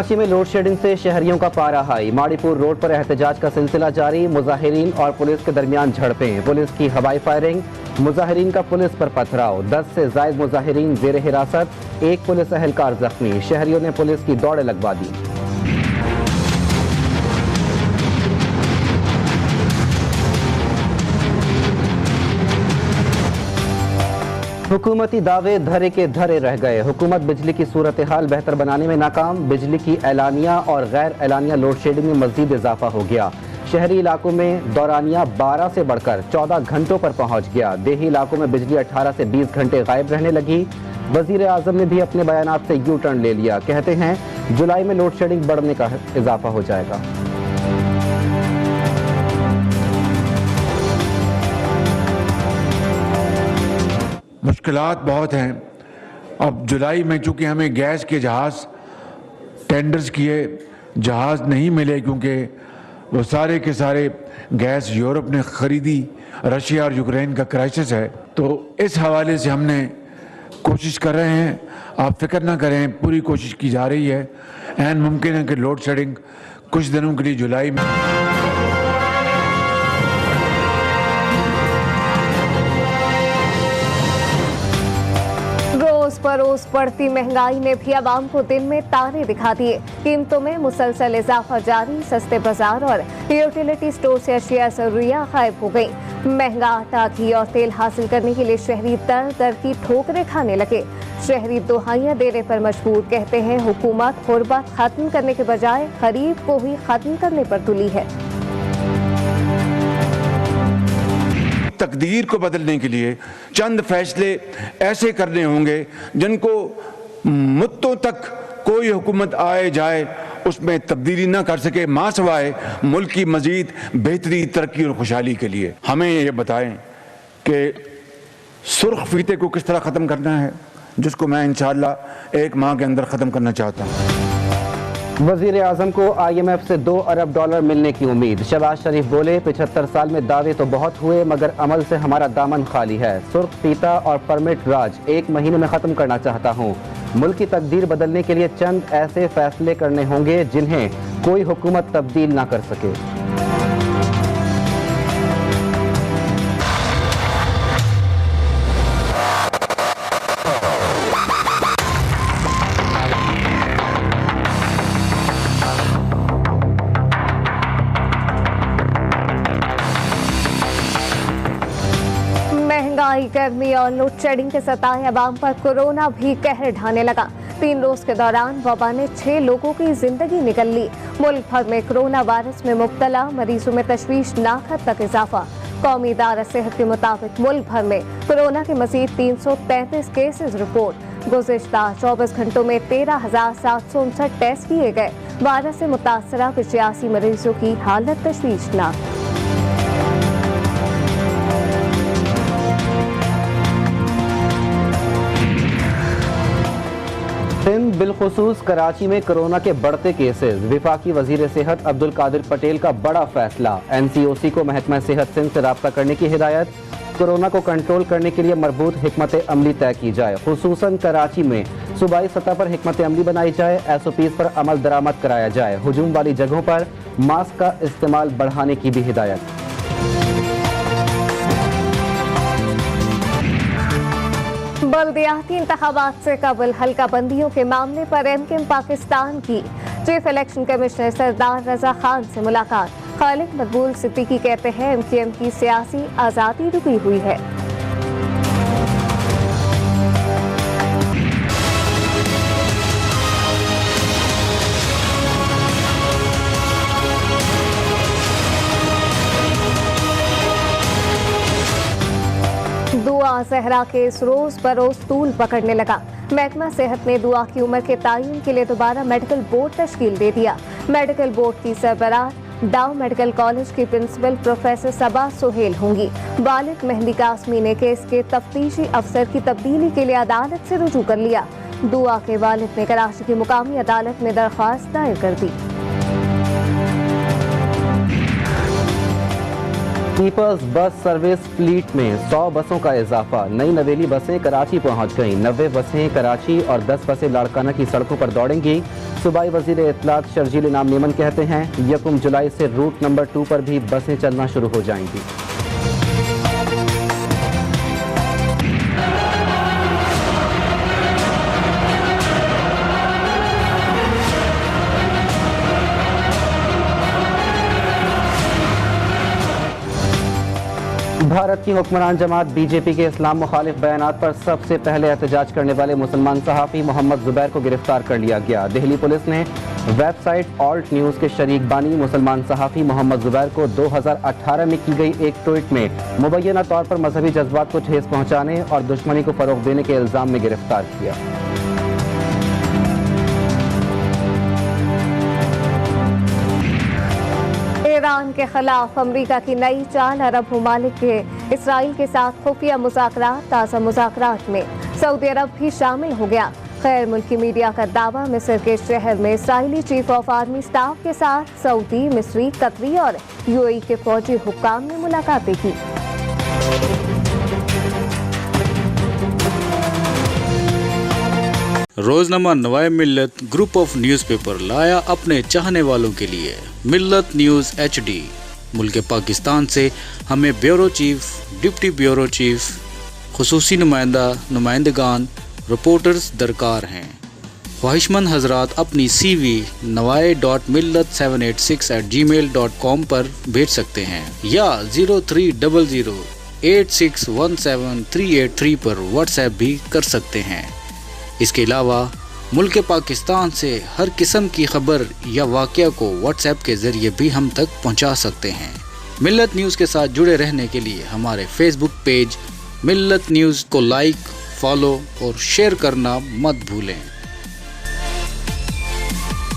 कराची में load shedding से शहरियों का पारा हाई। माड़ीपुर रोड पर एहतजाज का सिलसिला जारी। मुजाहिरीन और पुलिस के दरमियान झड़पें, पुलिस की हवाई फायरिंग, मुजाहिरीन का पुलिस पर पथराव। 10 से जायद मुजाहिरीन जेर हिरासत, एक पुलिस अहलकार जख्मी। शहरियों ने पुलिस की दौड़ लगवा दी। हुकूमती दावे धरे के धरे रह गए। हुकूमत बिजली की सूरत हाल बेहतर बनाने में नाकाम। बिजली की एलानिया और गैर एलानिया लोड शेडिंग में मजीद इजाफा हो गया। शहरी इलाकों में दौरानिया 12 से बढ़कर 14 घंटों पर पहुंच गया। देही इलाकों में बिजली 18 से 20 घंटे गायब रहने लगी। वजीर आजम ने भी अपने बयानात से यू टर्न ले लिया। कहते हैं जुलाई में लोड शेडिंग बढ़ने का इजाफा हो जाएगा। मुश्किलात बहुत हैं। अब जुलाई में चूँकि हमें गैस के जहाज़ टेंडर्स किए, जहाज़ नहीं मिले क्योंकि वो सारे के सारे गैस यूरोप ने ख़रीदी। रशिया और यूक्रेन का क्राइसिस है, तो इस हवाले से हमने कोशिश कर रहे हैं। आप फिक्र ना करें, पूरी कोशिश की जा रही है। ऐन मुमकिन है कि लोड शेडिंग कुछ दिनों के लिए जुलाई में। रोज बढ़ती महंगाई ने भी आवाम को दिन में तारे दिखा दिए। कीमतों में मुसलसल इजाफा जारी। सस्ते बाजार और यूटिलिटी स्टोर से अशिया जरूरिया गायब हो गई। महंगा आटा, घी और तेल हासिल करने के लिए शहरी दर दर की ठोकरें खाने लगे। शहरी दुहाइयां देने पर मजबूर। कहते हैं हुकूमत गुर्बत खत्म करने के बजाय गरीब को ही खत्म करने पर तुली है। तकदीर को बदलने के लिए चंद फैसले ऐसे करने होंगे जिनको मुद्दों तक कोई हुकूमत आए जाए उसमें तब्दीली ना कर सके, मां सवाए मुल्क की मजीद बेहतरी, तरक्की और खुशहाली के लिए। हमें ये बताएं कि सुर्ख फीते को किस तरह ख़त्म करना है, जिसको मैं इंशाअल्लाह 1 माह के अंदर ख़त्म करना चाहता हूँ। वजीर आजम को IMF से $2 अरब मिलने की उम्मीद। शहबाज शरीफ बोले 75 साल में दावे तो बहुत हुए मगर अमल से हमारा दामन खाली है। सुर्ख फीता और परमिट राज 1 महीने में ख़त्म करना चाहता हूँ। मुल्क की तकदीर बदलने के लिए चंद ऐसे फैसले करने होंगे जिन्हें कोई हुकूमत तब्दील ना कर सके। महंगाई, गर्मी और लोड शेडिंग के सताए अवाम पर कोरोना भी कहर ढाने लगा। 3 रोज के दौरान वबा ने 6 लोगों की जिंदगी निकल ली। मुल्क भर में कोरोना वायरस में मुब्तला मरीजों में तशवीशनाक हद तक इजाफा। कौमी इदारा सेहत के मुताबिक मुल्क भर में कोरोना के मजीद 333 केसेज रिपोर्ट। गुज़िश्ता 24 घंटों में 13,759 टेस्ट किए गए। वायरस से मुतासरा 85 मरीजों की हालत तशवीशनाक। सिंध बिलखुसूस कराची में कोरोना के बढ़ते केसेस। विफाकी वजीर सेहत अब्दुल कादिर पटेल का बड़ा फैसला। NCOC को महकमा सेहत सिंध से राब्ता करने की हिदायत। कोरोना को कंट्रोल करने के लिए मरबूत हिकमत अमली तय की जाए। खुसूसन कराची में सूबाई सतह पर हिकमत अमली बनाई जाए। SOPs पर अमल दरामद कराया जाए। हुजूम वाली जगहों पर मास्क का इस्तेमाल बढ़ाने की भी हिदायत। बल्दियाती इंतखाबात से कबल हल्का बंदियों के मामले पर MKM पाकिस्तान की चीफ इलेक्शन कमिश्नर सरदार रजा खान से मुलाकात। खालिद मकबूल सिद्दीकी कहते हैं MKM की सियासी आज़ादी रुकी हुई है। दुआ जहरा केस रोज बरोज तूल पकड़ने लगा। महकमा सेहत ने दुआ की उम्र के तयन के लिए दोबारा मेडिकल बोर्ड तश्कील दे दिया। मेडिकल बोर्ड की सरबराह डाउ मेडिकल कॉलेज की प्रिंसिपल प्रोफेसर सबा सुहेल होंगी। वालिद मेहंदी कासमी ने केस के तफ्तीशी अफसर की तब्दीली के लिए अदालत से रुजू कर लिया। दुआ के वालिद ने कराची की मुकामी अदालत में दरख्वास्त दायर कर दी। पीपल्स बस सर्विस फ्लीट में 100 बसों का इजाफा। नई नवेली बसें कराची पहुंच गईं। 90 बसें कराची और 10 बसें लाड़काना की सड़कों पर दौड़ेंगी। सूबाई वजीर इत्तलात शर्जील इनाम नीमन कहते हैं 1 जुलाई से रूट नंबर 2 पर भी बसें चलना शुरू हो जाएंगी। भारत की हुक्मरान जमात बीजेपी के इस्लाम मुखालिफ बयानात पर सबसे पहले एहतजाज करने वाले मुसलमान सहाफ़ी मोहम्मद जुबैर को गिरफ्तार कर लिया गया। दिल्ली पुलिस ने वेबसाइट ऑल्ट न्यूज़ के शरीक बानी मुसलमान सहाफ़ी मोहम्मद जुबैर को 2018 में की गई एक ट्वीट में मुबैना तौर पर मजहबी जज्बात को ठेस पहुँचाने और दुश्मनी को फ़रोग़ देने के इल्ज़ाम में गिरफ्तार किया। ईरान के खिलाफ अमेरिका की नई चाल। अरब ममालिक के इसराइल के साथ खुफिया मुज़ाकरात। ताज़ा मुज़ाकरात में सऊदी अरब भी शामिल हो गया। गैर मुल्की मीडिया का दावा मिस्र के शहर में Israeli chief of army staff के साथ सऊदी, मिस्री, कतरी और यूएई के फौजी हुक्काम ने मुलाकातें की। रोजनामा नवाए मिल्लत ग्रुप ऑफ न्यूज़पेपर लाया अपने चाहने वालों के लिए मिल्लत न्यूज़ HD। मुल्क पाकिस्तान से हमें bureau chief, deputy bureau chief, खुसूसी नुमाइंदगान, रिपोर्टर्स दरकार हैं। ख्वाहिशमंद हजरात अपनी CV nawai.millat786@gmail.com पर भेज सकते हैं या 0300861738 पर व्हाट्सएप भी कर सकते हैं। इसके अलावा मुल्क पाकिस्तान से हर किस्म की खबर या वाक़या को व्हाट्सएप के ज़रिए भी हम तक पहुंचा सकते हैं। मिल्लत न्यूज़ के साथ जुड़े रहने के लिए हमारे फेसबुक पेज मिल्लत न्यूज़ को लाइक, फॉलो और शेयर करना मत भूलें।